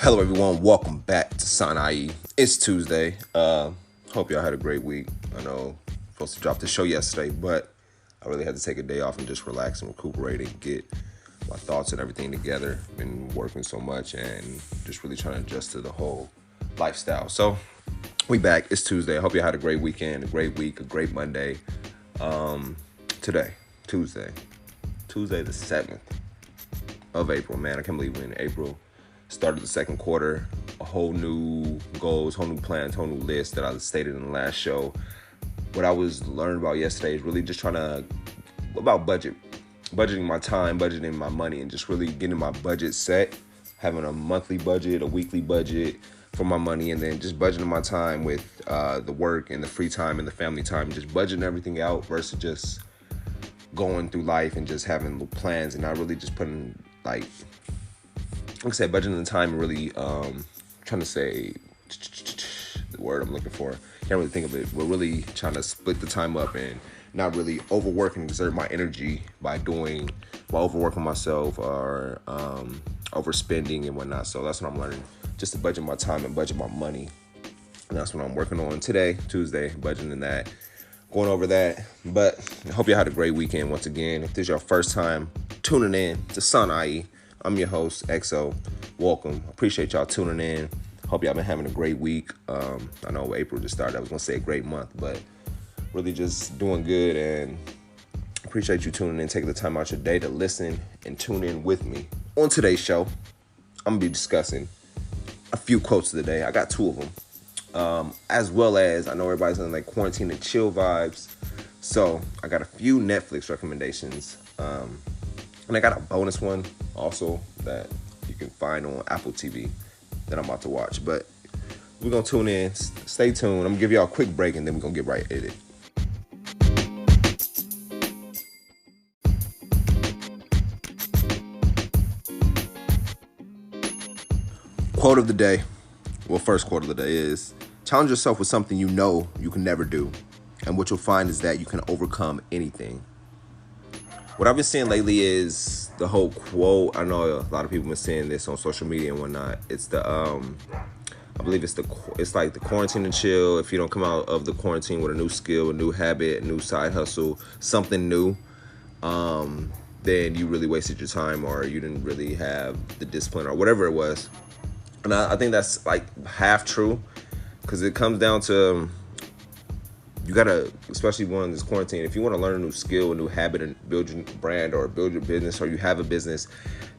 Hello, everyone. Welcome back to Sign IE. It's Tuesday. Hope y'all had a great week. I know I was supposed to drop the show yesterday, but I really had to take a day off and just relax and recuperate and get my thoughts and everything together. Been working so much and just really trying to adjust to the whole lifestyle. So we back. It's Tuesday. I hope you had a great weekend, a great week, a great Monday. Today, Tuesday the 7th of April. Man, I can't believe we're in April. Started the second quarter, a whole new goals, whole new plans, whole new list that I stated in the last show. What I was learning about yesterday is really just about budgeting my time, budgeting my money, and just really getting my budget set, having a monthly budget, a weekly budget for my money, and then just budgeting my time with the work and the free time and the family time, just budgeting everything out versus just going through life and just having little plans and not really just putting like I said, budgeting the time and really trying to say the word I'm looking for. Can't really think of it. We're really trying to split the time up and not really overwork and exert my energy by overworking myself or overspending and whatnot. So that's what I'm learning. Just to budget my time and budget my money. And that's what I'm working on today, Tuesday, budgeting that, going over that. But I hope you had a great weekend once again. If this is your first time tuning in to Sun IE, I'm your host, XO. Welcome. Appreciate y'all tuning in. Hope y'all been having a great week. I know April just started. I was going to say a great month, but really just doing good. And appreciate you tuning in, taking the time out your day to listen and tune in with me. On today's show, I'm going to be discussing a few quotes of the day. I got two of them. As well as, I know everybody's on like quarantine and chill vibes. So I got a few Netflix recommendations. And I got a bonus one also that you can find on Apple TV that I'm about to watch. But we're going to tune in. Stay tuned. I'm going to give y'all a quick break and then we're going to get right at it. Quote of the day. Well, first quote of the day is, challenge yourself with something you know you can never do. And what you'll find is that you can overcome anything. What I've been seeing lately is the whole quote. I know a lot of people have been saying this on social media and whatnot. It's the, I believe it's like the quarantine and chill. If you don't come out of the quarantine with a new skill, a new habit, a new side hustle, something new, then you really wasted your time or you didn't really have the discipline or whatever it was. And I think that's like half true because it comes down to, you gotta, especially when this quarantine, if you want to learn a new skill, a new habit, and build your brand or build your business, or you have a business,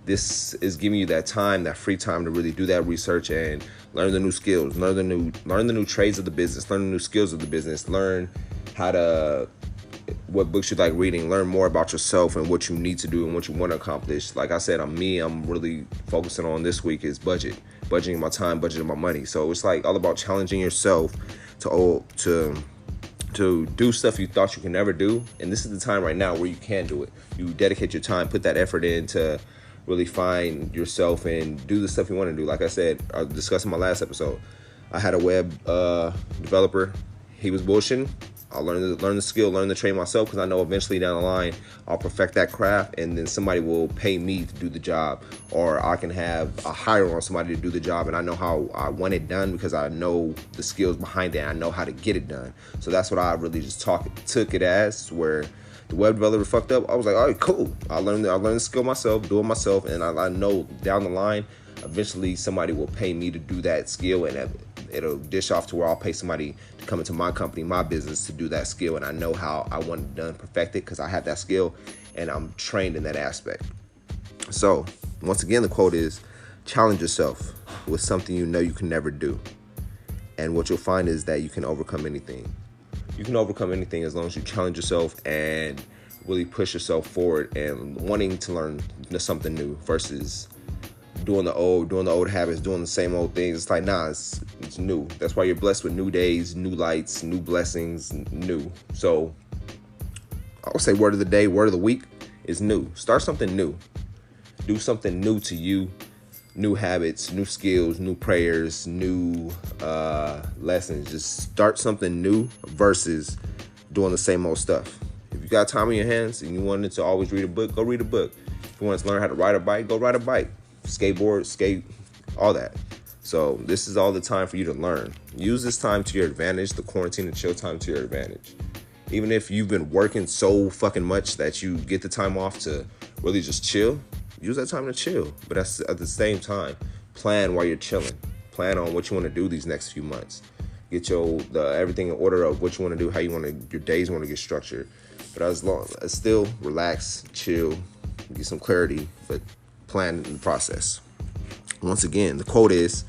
this is giving you that time, that free time to really do that research and learn the new skills, learn the new trades of the business, learn the new skills of the business, learn what books you like reading, learn more about yourself and what you need to do and what you want to accomplish. Like I said, I'm really focusing on this week is budgeting my time, budgeting my money. So it's like all about challenging yourself to do stuff you thought you could never do. And this is the time right now where you can do it. You dedicate your time, put that effort in to really find yourself and do the stuff you want to do. Like I said, I discussed in my last episode, I had a web developer. He was bullshitting. I'll learn the skill, learn the trade myself, because I know eventually down the line I'll perfect that craft and then somebody will pay me to do the job, or I can have a hire on somebody to do the job and I know how I want it done because I know the skills behind it and I know how to get it done. So that's what I really just took it as, where the web developer fucked up. I was like, all right, cool. I learned the skill myself, do it myself, and I know down the line eventually somebody will pay me to do that skill, and it'll dish off to where I'll pay somebody to come into my company, my business, to do that skill. And I know how I want it done, perfected, because I have that skill and I'm trained in that aspect. So once again, the quote is, challenge yourself with something you know you can never do. And what you'll find is that you can overcome anything. You can overcome anything as long as you challenge yourself and really push yourself forward and wanting to learn something new versus doing the old habits, doing the same old things. It's like, nah, it's new. That's why you're blessed with new days, new lights, new blessings, new. So I would say word of the day, word of the week is new. Start something new. Do something new to you. New habits, new skills, new prayers, new lessons. Just start something new versus doing the same old stuff. If you got time on your hands and you wanted to always read a book, go read a book. If you want to learn how to ride a bike, go ride a bike. Skateboard, skate, all that. So this is all the time for you to learn. Use this time to your advantage, the quarantine and chill time to your advantage. Even if you've been working so fucking much that you get the time off to really just chill, use that time to chill. But that's at the same time, plan while you're chilling. Plan on what you want to do these next few months. Get everything in order of what you want to do, how you want to, your days want to get structured. But as long as still relax, chill, get some clarity, but plan in the process. Once again, the quote is,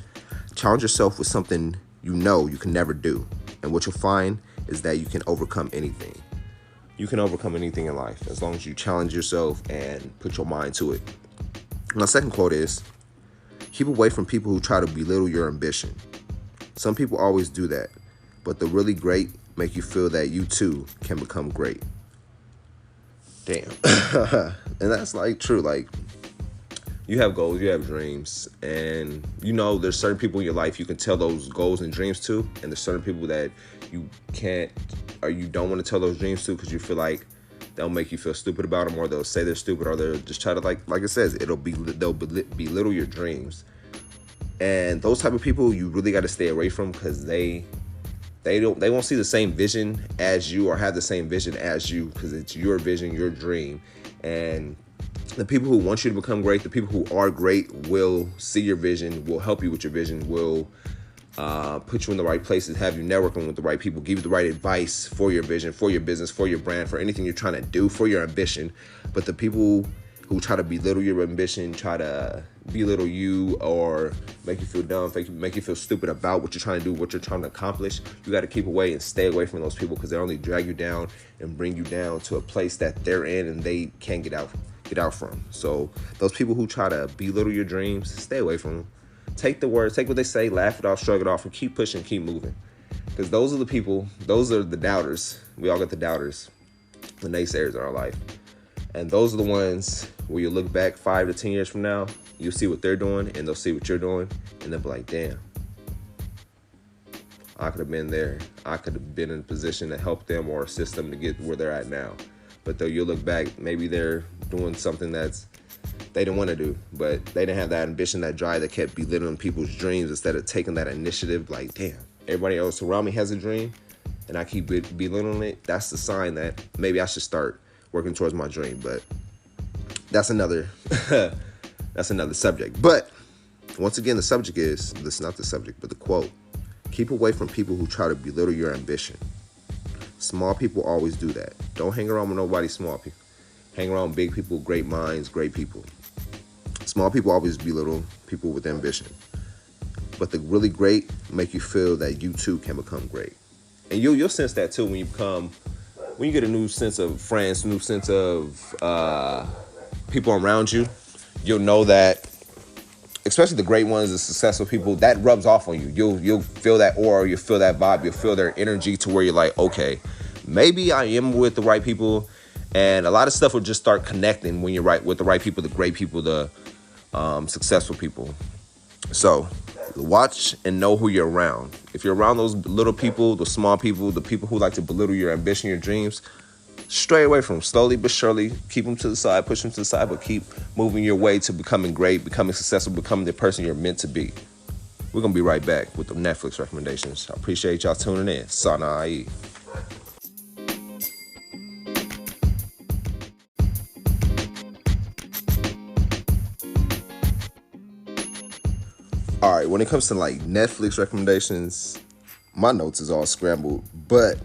challenge yourself with something you know you can never do. And what you'll find is that you can overcome anything. You can overcome anything in life as long as you challenge yourself and put your mind to it. My second quote is, keep away from people who try to belittle your ambition. Some people always do that, but the really great make you feel that you too can become great. Damn. And that's like true. Like, you have goals, you have dreams, and you know there's certain people in your life you can tell those goals and dreams to, and there's certain people that you can't or you don't want to tell those dreams to because you feel like they'll make you feel stupid about them, or they'll say they're stupid, or they'll just try to like it says, they'll belittle your dreams. And those type of people you really got to stay away from because they won't see the same vision as you or have the same vision as you because it's your vision, your dream. And the people who want you to become great, the people who are great will see your vision, will help you with your vision, will put you in the right places, have you networking with the right people, give you the right advice for your vision, for your business, for your brand, for anything you're trying to do, for your ambition. But the people who try to belittle your ambition, try to belittle you or make you feel dumb, make you feel stupid about what you're trying to do, what you're trying to accomplish, you got to keep away and stay away from those people because they only drag you down and bring you down to a place that they're in and they can't get out from. So those people who try to belittle your dreams, stay away from them. Take the words, take what they say, laugh it off, shrug it off, and keep pushing, keep moving. Because those are the people, those are the doubters. We all got the doubters, the naysayers in our life. And those are the ones where you look back 5 to 10 years from now, you'll see what they're doing and they'll see what you're doing. And they'll be like, damn, I could have been there. I could have been in a position to help them or assist them to get where they're at now. But though you'll look back, maybe they're doing something that's they didn't want to do, but they didn't have that ambition, that drive that kept belittling people's dreams instead of taking that initiative. Like, damn, everybody else around me has a dream and I keep belittling it. That's the sign that maybe I should start working towards my dream. But that's another subject. But once again, the subject is, this is not the subject, but the quote, keep away from people who try to belittle your ambition. Small people always do that. Don't hang around with nobody small people. Hang around big people, great minds, great people. Small people always belittle people with ambition. But the really great make you feel that you too can become great. And you'll sense that too when you get a new sense of friends, new sense of people around you. You'll know that, especially the great ones, the successful people, that rubs off on you. You'll feel that aura, you'll feel that vibe, you'll feel their energy to where you're like, okay, maybe I am with the right people. And a lot of stuff will just start connecting when you're right with the right people, the great people, the successful people. So watch and know who you're around. If you're around those little people, the small people, the people who like to belittle your ambition, your dreams, stray away from them. Slowly but surely, keep them to the side, push them to the side, but keep moving your way to becoming great, becoming successful, becoming the person you're meant to be. We're going to be right back with the Netflix recommendations. I appreciate y'all tuning in. Sana IE. All right, when it comes to like Netflix recommendations, my notes is all scrambled, but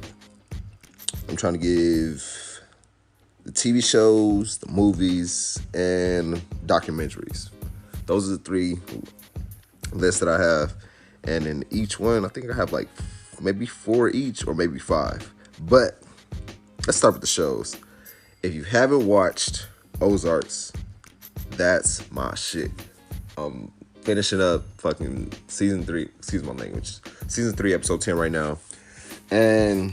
I'm trying to give the TV shows, the movies, and documentaries. Those are the 3 lists that I have. And in each one, I think I have like maybe 4 each or maybe 5. But let's start with the shows. If you haven't watched Ozarks, that's my shit. Finishing up fucking season 3, excuse my language, season 3, episode 10 right now. And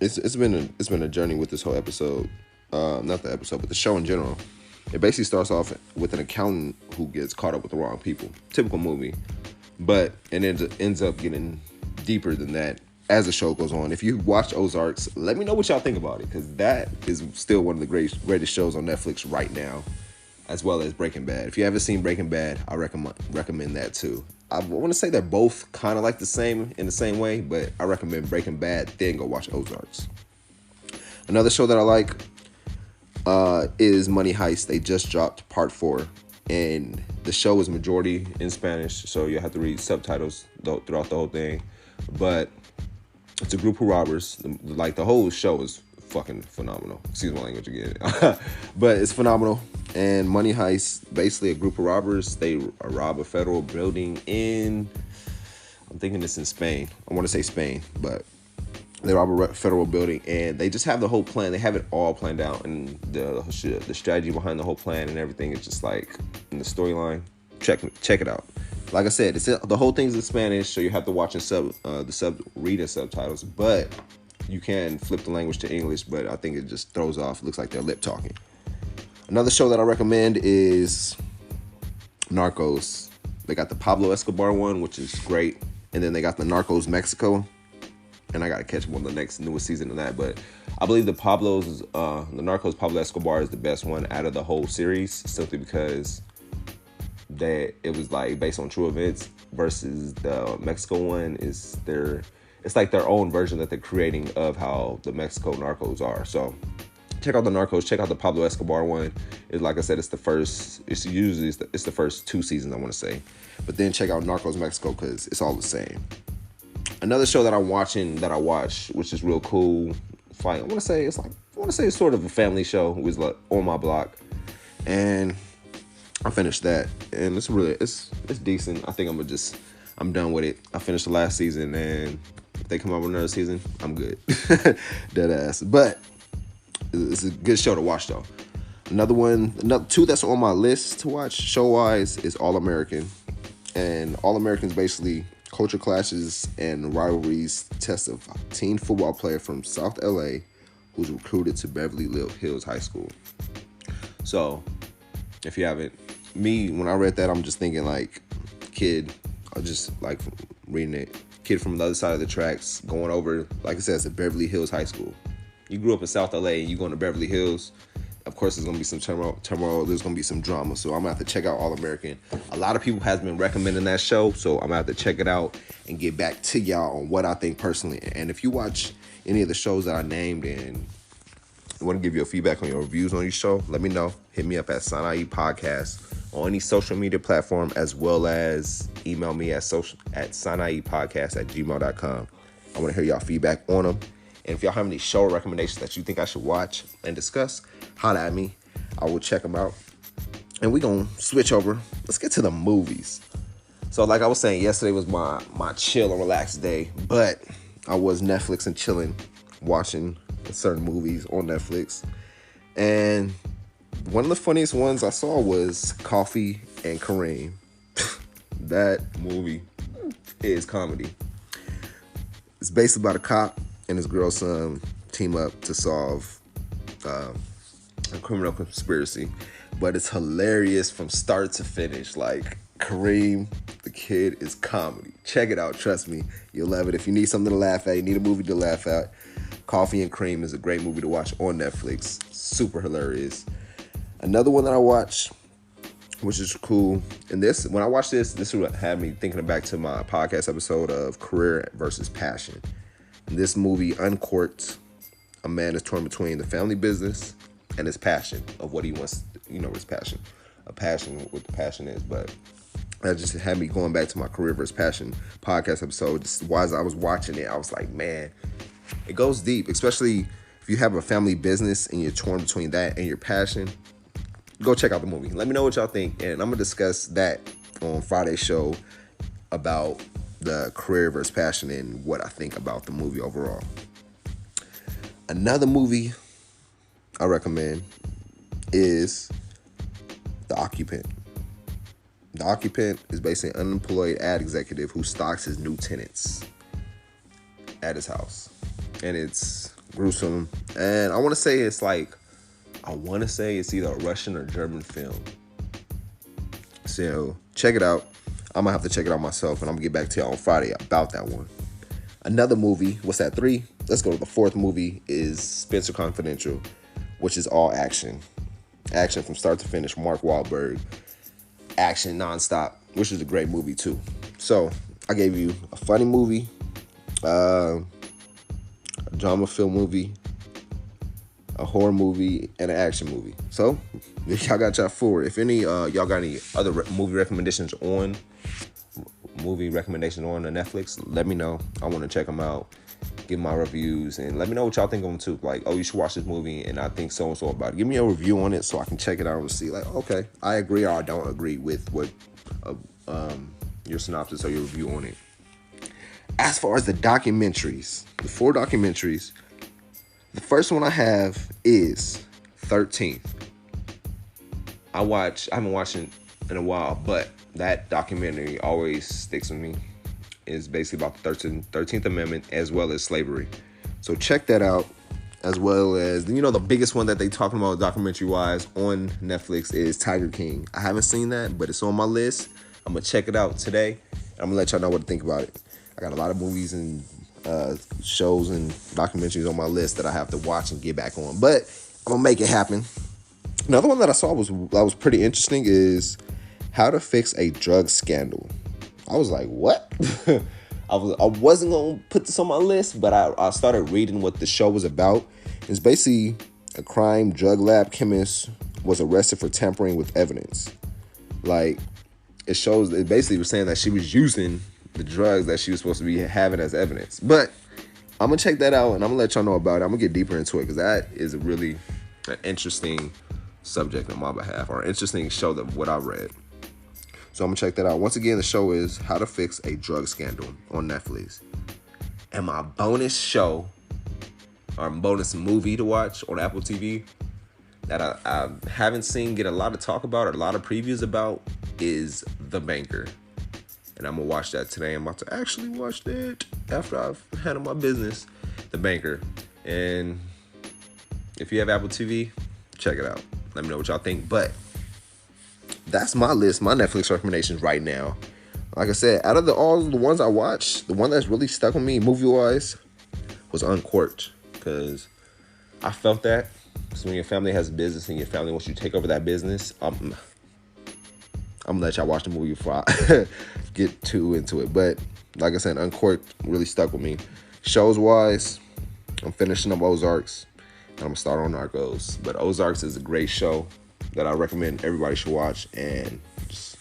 it's been a journey with this whole episode. Not the episode, but the show in general. It basically starts off with an accountant who gets caught up with the wrong people. Typical movie. But it ends up getting deeper than that as the show goes on. If you watch Ozarks, let me know what y'all think about it, because that is still one of the greatest shows on Netflix right now. as well as Breaking Bad. If you haven't seen Breaking Bad, I recommend that too. I want to say they're both kind of like the same in the same way, but I recommend Breaking Bad, then go watch Ozarks. Another show that I like is Money Heist. They just dropped part 4, and the show is majority in Spanish, so you have to read subtitles throughout the whole thing. But it's a group of robbers. Like, the whole show is fucking phenomenal. Excuse my language again. But it's phenomenal. And Money Heist, basically a group of robbers. They rob a federal building in, I'm thinking it's in Spain. I want to say Spain, but they rob a federal building, and they just have the whole plan. They have it all planned out, and the strategy behind the whole plan and everything is just like in the storyline. Check it out. Like I said, the whole thing's in Spanish, so you have to watch and reading subtitles. But you can flip the language to English, but I think it just throws off. It looks like they're lip talking. Another show that I recommend is Narcos. They got the Pablo Escobar one, which is great, and then they got the Narcos Mexico. And I gotta catch up on the newest season of that. But I believe the Narcos Pablo Escobar is the best one out of the whole series, simply because it was like based on true events, versus the Mexico one it's like their own version that they're creating of how the Mexico Narcos are. So check out the Narcos, check out the Pablo Escobar one. Like I said, it's the first 2 seasons, I want to say. But then check out Narcos Mexico, because it's all the same. Another show that I watch, which is real cool. I want to say it's sort of a family show. It was like On My Block, and I finished that, and it's decent. I think I'm done with it. I finished the last season, and if they come out with another season, I'm good. Dead ass. But it's a good show to watch, though. Another 2 that's on my list to watch show-wise is All American. And All American's basically culture clashes and rivalries test a teen football player from South LA who's recruited to Beverly Hills High School. So, if you haven't, when I read that, I'm just thinking like kid, I just like reading it. Kid from the other side of the tracks going over, like I said, it's at Beverly Hills High School. You grew up in South LA and you going to Beverly Hills. Of course, there's going to be some turmoil. There's going to be some drama. So I'm going to have to check out All American. A lot of people has been recommending that show. So I'm going to have to check it out and get back to y'all on what I think personally. And if you watch any of the shows that I named and you want to give your feedback on your reviews on your show, let me know. Hit me up at Sanai Podcast on any social media platform, as well as email me at sanaipodcast@gmail.com. I want to hear y'all feedback on them. And if y'all have any show recommendations that you think I should watch and discuss, holla at me. I will check them out. And we're going to switch over. Let's get to the movies. So like I was saying, yesterday was my chill and relaxed day. But I was Netflix and chilling, watching certain movies on Netflix. And one of the funniest ones I saw was Coffee and Kareem. That movie is comedy. It's based about a cop and his girl's son team up to solve a criminal conspiracy. But it's hilarious from start to finish. Like, Kareem, the kid, is comedy. Check it out. Trust me. You'll love it. If you need something to laugh at, you need a movie to laugh at, Coffee and Cream is a great movie to watch on Netflix. Super hilarious. Another one that I watch, which is cool, and when I watched this would have me thinking back to my podcast episode of Career versus Passion. In this movie, Uncorked, a man is torn between the family business and his passion of what he wants, his passion. A passion, what the passion is. But that just had me going back to my Career versus Passion podcast episode. Just while I was watching it, I was like, man, it goes deep, especially if you have a family business and you're torn between that and your passion. Go check out the movie. Let me know what y'all think. And I'm going to discuss that on Friday's show about the Career versus Passion and what I think about the movie overall. Another movie I recommend is The Occupant. The Occupant is basically an unemployed ad executive who stalks his new tenants at his house. And it's gruesome. And I want to say it's either a Russian or German film. So check it out. I'm going to have to check it out myself, and I'm going to get back to y'all on Friday about that one. Another movie, what's that, 3? Let's go to the 4th movie, is Spencer Confidential, which is all action. Action from start to finish. Mark Wahlberg. Action nonstop, which is a great movie too. So I gave you a funny movie, a drama film movie, a horror movie, and an action movie. So y'all got y'all four. If any y'all got any other movie recommendations on the Netflix, let me know. I want to check them out, give my reviews, and let me know what y'all think of them too. Like, oh, you should watch this movie, and I think so and so about it. Give me a review on it so I can check it out and see, like, okay, I agree or I don't agree with what your synopsis or your review on it. As far as the documentaries, the 4 documentaries, the first one I have is 13th. I haven't watched it in a while, but that documentary always sticks with me. It's basically about the 13th Amendment as well as slavery. So check that out, as well as, the biggest one that they talking about documentary-wise on Netflix is Tiger King. I haven't seen that, but it's on my list. I'm going to check it out today, and I'm going to let y'all know what to think about it. I got a lot of movies and shows and documentaries on my list that I have to watch and get back on, but I'm going to make it happen. Another one that I saw was pretty interesting is How to Fix a Drug Scandal. I was like, what? I wasn't going to put this on my list, but I started reading what the show was about. It's basically a crime drug lab chemist was arrested for tampering with evidence. Like, it basically was saying that she was using the drugs that she was supposed to be having as evidence. But I'm going to check that out, and I'm going to let y'all know about it. I'm going to get deeper into it because that is a really an interesting subject on my behalf, or an interesting show that what I read. So I'm going to check that out. Once again, the show is How to Fix a Drug Scandal on Netflix. And my bonus show, or bonus movie to watch on Apple TV that I haven't seen get a lot of talk about or a lot of previews about is The Banker. And I'm going to watch that today. I'm about to actually watch that after I've handled my business. The Banker. And if you have Apple TV, check it out. Let me know what y'all think. But that's my list, my Netflix recommendations right now. Like I said, out of all the ones I watched, the one that's really stuck with me movie-wise was Uncorked. Because I felt that. So when your family has a business and your family wants you to take over that business, I'm going to let y'all watch the movie before I get too into it. But like I said, Uncorked really stuck with me. Shows-wise, I'm finishing up Ozarks. And I'm going to start on Narcos. But Ozarks is a great show that I recommend everybody should watch. And just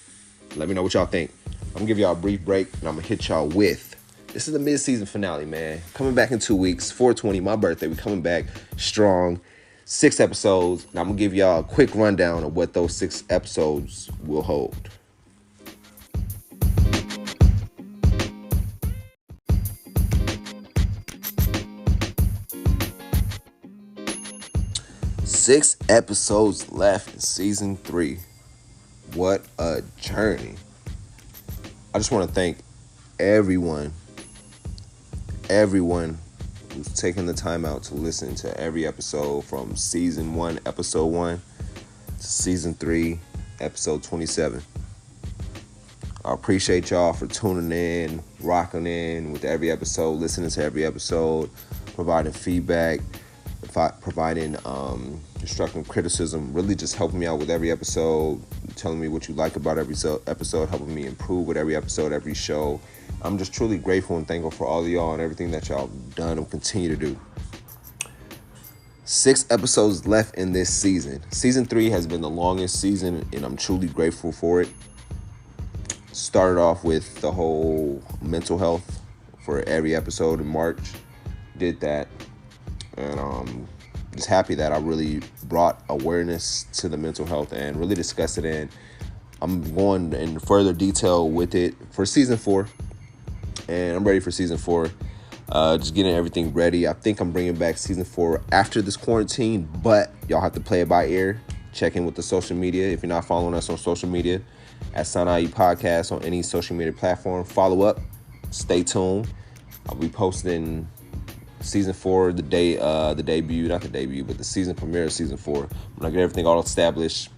let me know what y'all think. I'm going to give y'all a brief break, and I'm going to hit y'all with, this is the mid-season finale, man. Coming back in 2 weeks, 4/20, my birthday. We're coming back strong. 6 episodes, and I'm going to give y'all a quick rundown of what those 6 episodes will hold. Six episodes left in season 3. What a journey. I just want to thank everyone who's taking the time out to listen to every episode from season 1, episode 1 to season 3, episode 27. I appreciate y'all for tuning in, rocking in with every episode, listening to every episode, providing feedback, providing constructive criticism, really just helping me out with every episode, telling me what you like about every episode, helping me improve with every episode, every show. I'm just truly grateful and thankful for all of y'all and everything that y'all done and continue to do. 6 episodes left in this season. Season 3 has been the longest season, and I'm truly grateful for it. Started off with the whole mental health for every episode in March. Did that. And just happy that I really brought awareness to the mental health and really discussed it. And I'm going in further detail with it for season 4. And I'm ready for season 4. Just getting everything ready. I think I'm bringing back season 4 after this quarantine, but y'all have to play it by ear. Check in with the social media. If you're not following us on social media, at Sana Podcast on any social media platform, follow up. Stay tuned. I'll be posting season 4, the season premiere of season 4. When I get everything all established.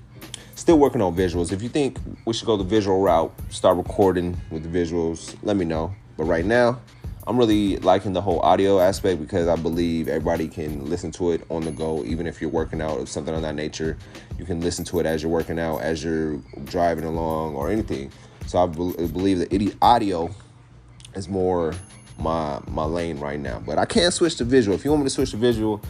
Still working on visuals. If you think we should go the visual route, start recording with the visuals, let me know. But right now, I'm really liking the whole audio aspect because I believe everybody can listen to it on the go, even if you're working out or something of that nature. You can listen to it as you're working out, as you're driving along, or anything. So I believe that audio is more my lane right now. But I can't switch to visual. If you want me to switch to visual,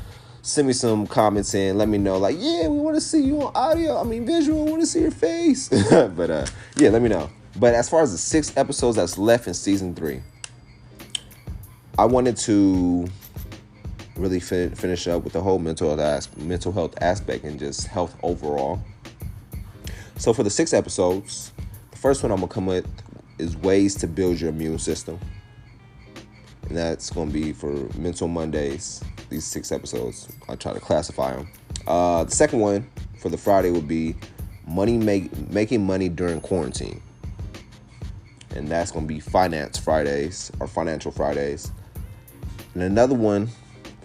send me some comments and let me know. Like, yeah, we want to see you on visual. We want to see your face. But yeah, let me know. But as far as the 6 episodes that's left in season 3, I wanted to really finish up with the whole mental health aspect and just health overall. So for the 6 episodes, the first one I'm going to come with is ways to build your immune system. And that's going to be for Mental Mondays, these 6 episodes. I'll try to classify them. The second one for the Friday would be making money during quarantine. And that's going to be Finance Fridays or Financial Fridays. And another one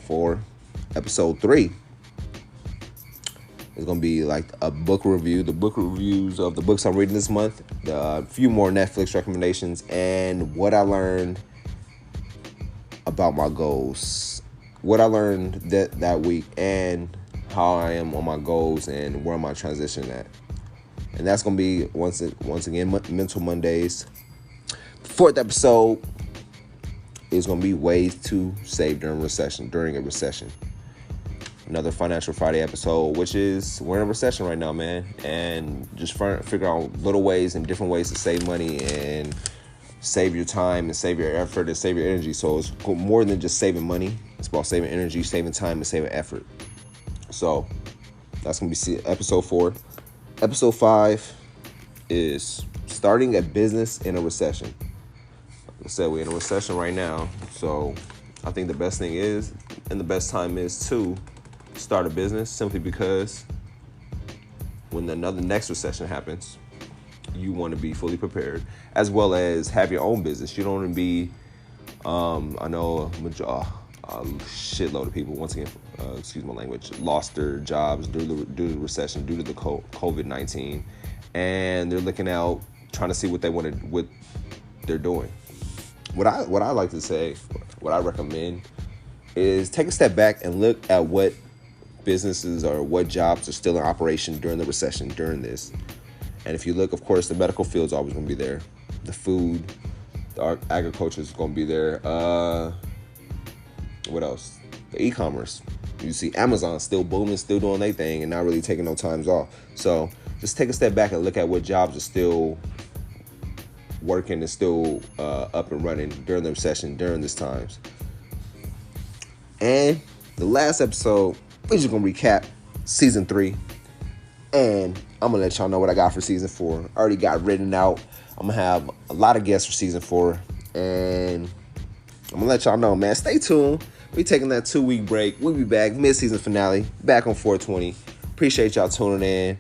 for episode 3 is going to be like a book review, the book reviews of the books I'm reading this month, a few more Netflix recommendations, and what I learned about my goals, what I learned that week, and how I am on my goals and where my transition at. And that's going to be, once again, Mental Mondays. The 4th episode is going to be ways to save during a recession. Another Financial Friday episode, which is, we're in a recession right now, man. And just figure out little ways and different ways to save money and save your time and save your effort and save your energy. So it's more than just saving money. It's about saving energy, saving time, and saving effort. So that's going to be episode 4. Episode 5 is starting a business in a recession. Like I said, we're in a recession right now. So I think the best thing is, and the best time is to start a business, simply because when the next recession happens, you want to be fully prepared, as well as have your own business. You don't want to be, I know a shitload of people, once again, excuse my language, lost their jobs due to the recession, due to the COVID-19, and they're looking out, trying to see what they're doing. What I like to say, what I recommend, is take a step back and look at what businesses or what jobs are still in operation during the recession, during this. And if you look, of course, the medical field's always going to be there. The food, the agriculture is going to be there. What else? The e-commerce. You see Amazon still booming, still doing their thing, and not really taking no times off. So just take a step back and look at what jobs are still working and still up and running during the recession, during these times. And the last episode, we're just going to recap season 3. And I'm going to let y'all know what I got for season 4. I already got written out. I'm going to have a lot of guests for season 4. And I'm going to let y'all know, man. Stay tuned. We're taking that 2-week break. We'll be back. Mid-season finale. Back on 420. Appreciate y'all tuning in.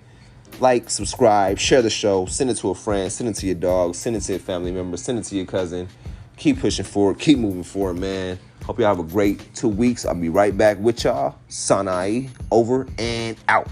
Like, subscribe, share the show. Send it to a friend. Send it to your dog. Send it to your family member. Send it to your cousin. Keep pushing forward. Keep moving forward, man. Hope y'all have a great 2 weeks. I'll be right back with y'all. Sanai, over and out.